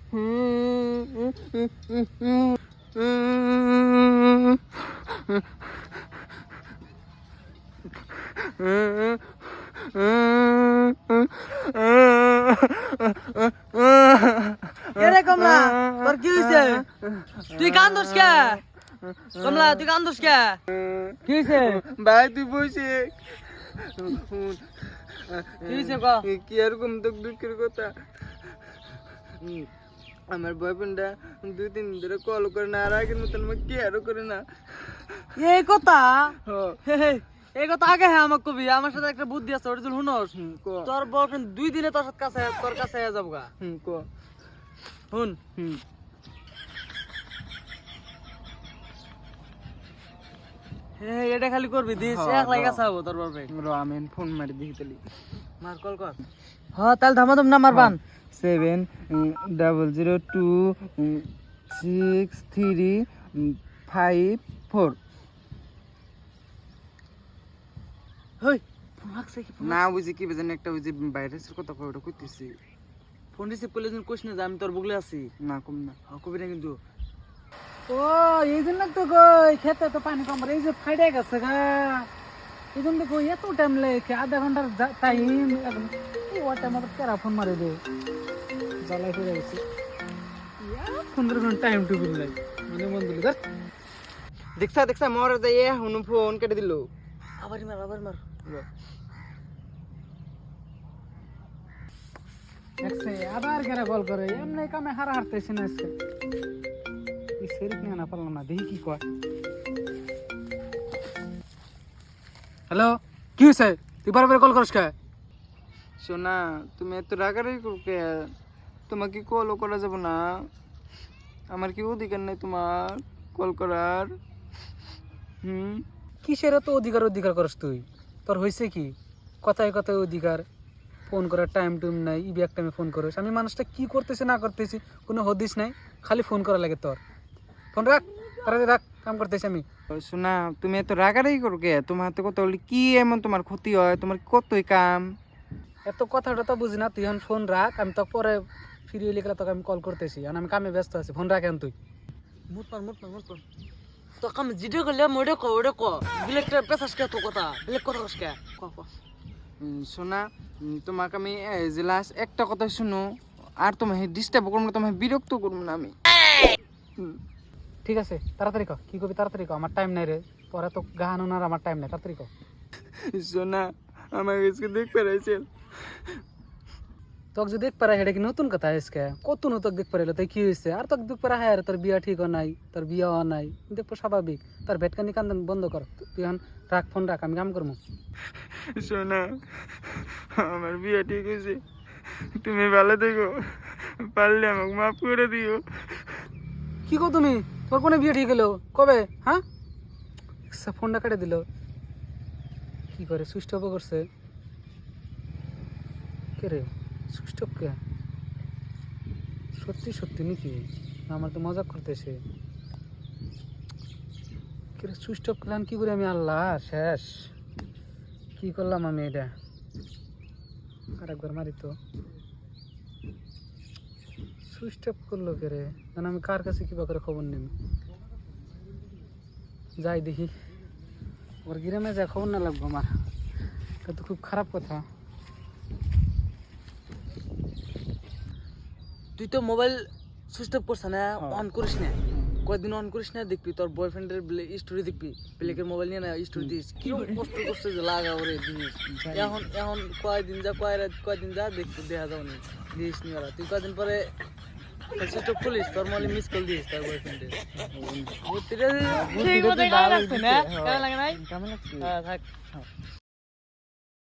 রে কমলা তোর কি হইছে? তুই কান্দস কে? কমলা তুই কান্দস কে? কি হইছে? ভাই তুই বসে কি হইছে ক? কি এরকম তো দুঃখের কথা। আমার বয়ফ্রেন্ডটা 2-3 দিন ধরে কল করে না, আর আগের মতন আমাকে কেয়ারও করে না। এই কথা হ, এই কথা আগে হ্যাঁ আমাকে কবি। আমার সাথে একটা বুদ্ধি আছে, ওটা শুনোস। ক তোর বয়ফ্রেন্ড 2 দিনে তোর কাছে যাবো গা। ক শুন, এটা খালি করবি দিস, হ্যাঁ, একলাই কাছে হবো তোর বয়ফ্রেন্ড। আমি ফোন মারি দেখি তালি। মার কল কর। হ্যাঁ তাহলে ধামাধুম নাম্বার বান। 7002635 হই ফোন লাগছে কি? না বুঝি কি বেজান একটা বুঝি ভাইরাসের কথা কই ওটা কইতেছি। ফোন রিসিভ করলে যেন কোশ না যে আমি তোর বুগলে আছি। না কম না। হ্যাঁ কবি না কিন্তু। ও এই জন্য তো কই খেতে তো পানি কম, এই যে ফাইডে গেছে গা, এই জন্য কই এত টাইম লাগে, আধা ঘন্টার টাইম। ও টাইম মতো কেরা ফোন মারে দে, জ্বালাই করে গেছে 15 মিনিট টাইম টু বিল লাই মানে মন দিল ধর। দেখছা মরে যাই হুন ফোন কেটে দিল। আবার মার। দেখছে আবার কেরা কল করে, এমনি কামে হারা হারতেছি না আজকে। এই শরীর নিয়ে না পারলাম না, দেখি কি কয়। হ্যালো, কি হয়েছে? তুই বারবার কল করিস কে? সোনা তুমি এত রাগারাগি করকে, তোমাকে কলও করা যাবে না। আমার কি অধিকার নাই তোমার কল করার? কিসের এত অধিকার করিস তুই? তোর হয়েছে কি? কথায় অধিকার, ফোন করার টাইম টুম নাই, ইবি এক টাইমে ফোন করিস। আমি মানুষটা কি করতেছি না করতেছি কোনো হদিস নাই, খালি ফোন করা লাগে তোর। ফোন রাখ, তাড়াতাড়ি রাখ, কাম করতেছি আমি। সোনা তুমি এত রাগারাগি করকে, তোমার হাতে কথা বলি কি এমন তোমার ক্ষতি হয়? তোমার কতই কাম। এত কথাটা তো বুঝি না, তুই এখন ফোন রাখ, আমি তো পরে ফ্রি হইলে গেলে তোকে আমি কল করতেছি, আর আমি কামে ব্যস্ত আছি। ফোন রাখ এখন তুই। মুট পার। তো কাম জিডে করলে মোড়ে ক বিলেক পেছাস কে? তো কথা বিলেক কথা কস কে? ক সোনা তোমাকে আমি লাস্ট একটা কথা শুনো, আর তোমাকে ডিস্টার্ব করবো না, তোমাকে বিরক্ত করবো না আমি। ঠিক আছে, তাড়াতাড়ি ক, কি করবি তাড়াতাড়ি ক, আমার টাইম নাই রে। তোরা তো গাহানো না, আমার টাইম নাই, তাড়াতাড়ি ক। সোনা আমার কাছে দেখ পেরেছে। তোকে যে দেখ পারা এটা কি নতুন কথা? আজকে কত নতুন দেখ পারাইলো, তাই কি হয়েছে? আর তোকে দেখ পারা হ্যাঁ, তোর বিয়া ঠিক নাই, তোর বিয়া হওয়া নাই, দেখবো স্বাভাবিক। তোর ভেটকানি কান্দন বন্ধ কর, তুই এখন রাখ, ফোন রাখ, আমি কাম করবো। সোনা আমার বিয়ে ঠিক হয়েছে, তুমি ভালো দেখো, পারলে আমাকে মাফ করে দিও। কি কো তুমি? তোর কোনো বিয়ে ঠিক হলো কবে? হ্যাঁ, ফোনটা কেটে দিল। কি করে সুইচ অফ করছে? কে রে সুইচ অফ কে? সত্যি নাকি? আমার তো মজা করতেছে। কে রে সুইচ অফ করলাম কি করে আমি? আল্লাহ শেষ, কি করলাম আমি এটা? আরেকবার মারি তো। সুইচ অফ করলো কে রে? কারণ আমি কার কাছে কিবা করে খবর নেব, যাই দেখি। ওর গ্রামে যা খবর না লাগবো আমার, এটা তো খুব খারাপ কথা। তুই তো মোবাইল সুইচ অফ করছ না, অন করিস না, কয়েকদিন অন করিস না, দেখবি তোর বয়ফ্রেন্ডের স্টোরি দেখবি, প্লেকের মোবাইল নিয়ে না স্টোরি দিস, কি কষ্ট করছে যে লাগা ওরে দিস। এখন কয়দিন যা দেখবি, দেখা যাও নি দিস নি ওরা। তুই কয়দিন পরে সুইচ অফ করিস, তোর মোবাইলে মিস কল দিস তোর বয়ফ্রেন্ডের। ঠিক মতো কাজ লাগছে না? কেমন লাগে নাই? কেমন লাগছে? হ্যাঁ থাক।